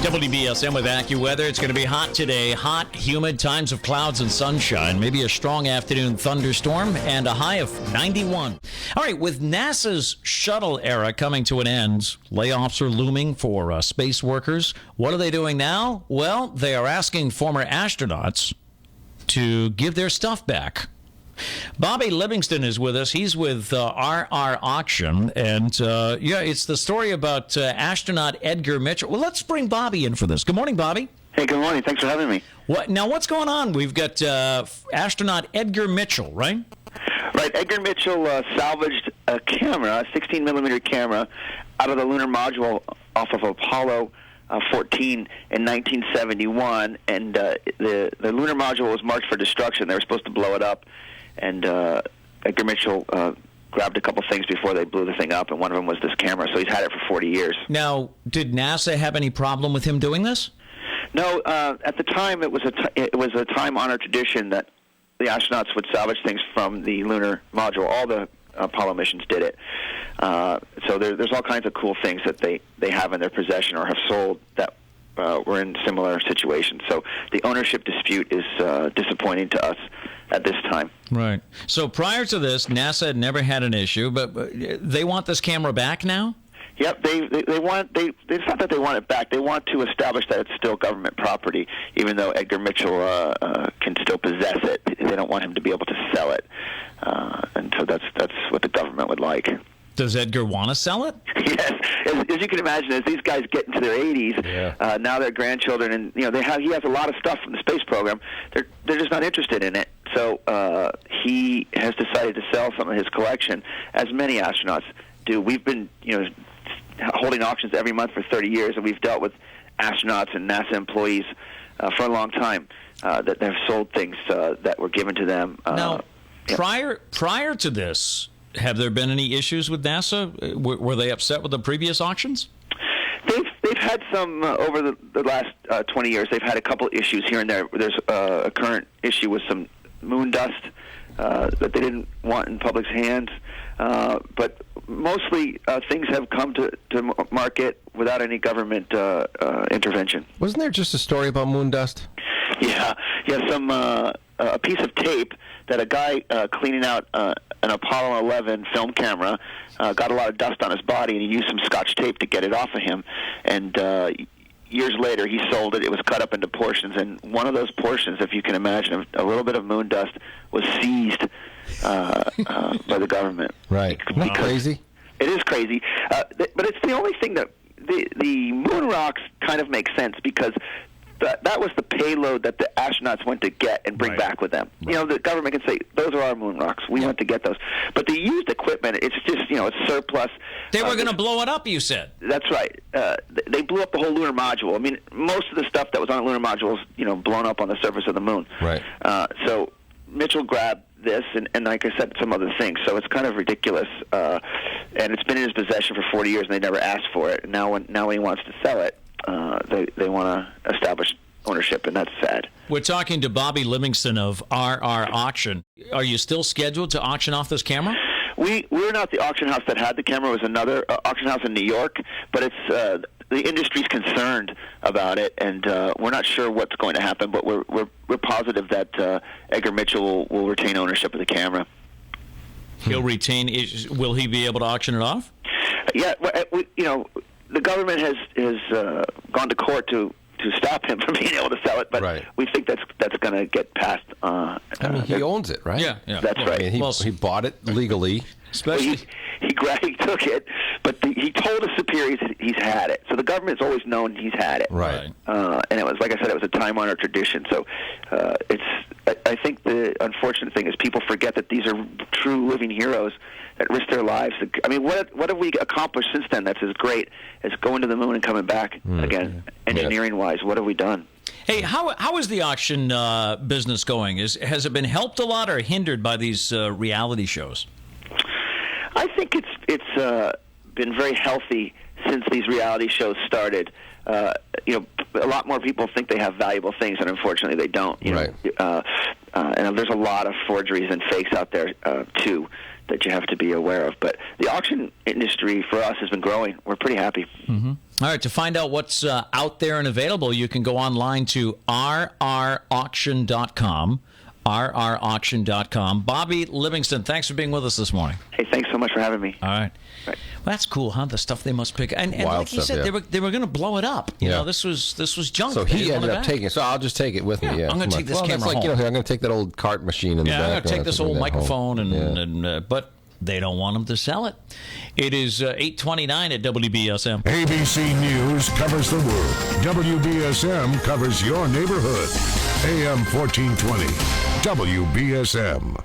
WBSM with AccuWeather. It's going to be hot today. Hot, humid, times of clouds and sunshine. Maybe a strong afternoon thunderstorm and a high of 91. All right, with NASA's shuttle era coming to an end, layoffs are looming for space workers. What are they doing now? Well, they are asking former astronauts to give their stuff back. Bobby Livington is with us. He's with RR Auction. And, it's the story about astronaut Edgar Mitchell. Well, let's bring Bobby in for this. Good morning, Bobby. Hey, good morning. Thanks for having me. What's going on? We've got astronaut Edgar Mitchell, right? Right. Edgar Mitchell salvaged a camera, a 16-millimeter camera, out of the Lunar Module off of Apollo 14 in 1971. And the Lunar Module was marked for destruction. They were supposed to blow it up. And Edgar Mitchell grabbed a couple things before they blew the thing up, and one of them was this camera. So he's had it for 40 years. Now, did NASA have any problem with him doing this? No. At the time, it was a time-honored tradition that the astronauts would salvage things from the Lunar Module. All the Apollo missions did it. So there's all kinds of cool things that they have in their possession or have sold that were in similar situations. So the ownership dispute is disappointing to us at this time. Right. So prior to this, NASA had never had an issue, but they want this camera back now? Yep, it's not that they want it back. They want to establish that it's still government property, even though Edgar Mitchell can still possess it. They don't want him to be able to sell it, and so that's what the government would like. Does Edgar want to sell it? Yes, as you can imagine, as these guys get into their 80s, now their grandchildren, and he has a lot of stuff from the space program. They're just not interested in it. So he has decided to sell some of his collection, as many astronauts do. We've been holding auctions every month for 30 years, and we've dealt with astronauts and NASA employees for a long time that have sold things that were given to them. Now, prior to this, have there been any issues with NASA? Were they upset with the previous auctions? They've had some over the last 20 years. They've had a couple issues here and there. There's a current issue with some moon dust that they didn't want in public's hands. But mostly things have come to market without any government intervention. Wasn't there just a story about moon dust? Yeah, some a piece of tape that a guy cleaning out an Apollo 11 film camera got a lot of dust on his body, and he used some Scotch tape to get it off of him. And years later, he sold it. It was cut up into portions, and one of those portions, if you can imagine, a little bit of moon dust was seized by the government. Right. Isn't that crazy? It is crazy. But it's the only thing that the moon rocks kind of make sense, because that was the payload that the astronauts went to get and bring back with them. Right. The government can say, those are our moon rocks. We went to get those. But the used equipment, it's just, it's surplus. They were going to blow it up, you said. That's right. They blew up the whole lunar module. I mean, most of the stuff that was on the lunar module was, blown up on the surface of the moon. Right. So Mitchell grabbed this and, like I said, some other things. So it's kind of ridiculous. And it's been in his possession for 40 years, and they never asked for it. And now when he wants to sell it, they want to establish ownership, and that's sad. We're talking to Bobby Livington of RR Auction. Are you still scheduled to auction off this camera? We're not the auction house that had the camera. It was another auction house in New York, but it's the industry's concerned about it, and we're not sure what's going to happen, but we're positive that Edgar Mitchell will retain ownership of the camera. He'll retain. Will he be able to auction it off? Yeah, the government has gone to court to stop him from being able to sell it, but we think that's going to get passed. He owns it, right? Yeah. That's right. I mean, he bought it legally. Especially, he took it, but he told his superiors he's had it. So the government's always known he's had it. Right. And it was, like I said, it was a time-honored tradition. So I think the unfortunate thing is people forget that these are true living heroes that risk their lives. I mean, what have we accomplished since then that's as great as going to the moon and coming back again, engineering-wise? What have we done? Hey, how is the auction business going? Has it been helped a lot or hindered by these reality shows? I think it's been very healthy since these reality shows started. A lot more people think they have valuable things, and unfortunately they don't. And there's a lot of forgeries and fakes out there too. that you have to be aware of. But the auction industry for us has been growing. We're pretty happy. Mm-hmm. All right, to find out what's out there and available, you can go online to rrauction.com. rrauction.com. Bobby Livington, thanks for being with us this morning. Hey, thanks so much for having me. All right. Well, that's cool, huh? The stuff they must pick, and like he stuff, said, they were going to blow it up. You know, this was junk. So he ended up taking it. So I'll just take it with me. Yeah, I'm going to take this camera home. I'm going to take that old cart machine in the back. I'm going to take this old microphone, but they don't want them to sell it. It is 8:29 at WBSM. ABC News covers the world. WBSM covers your neighborhood. AM 1420. WBSM.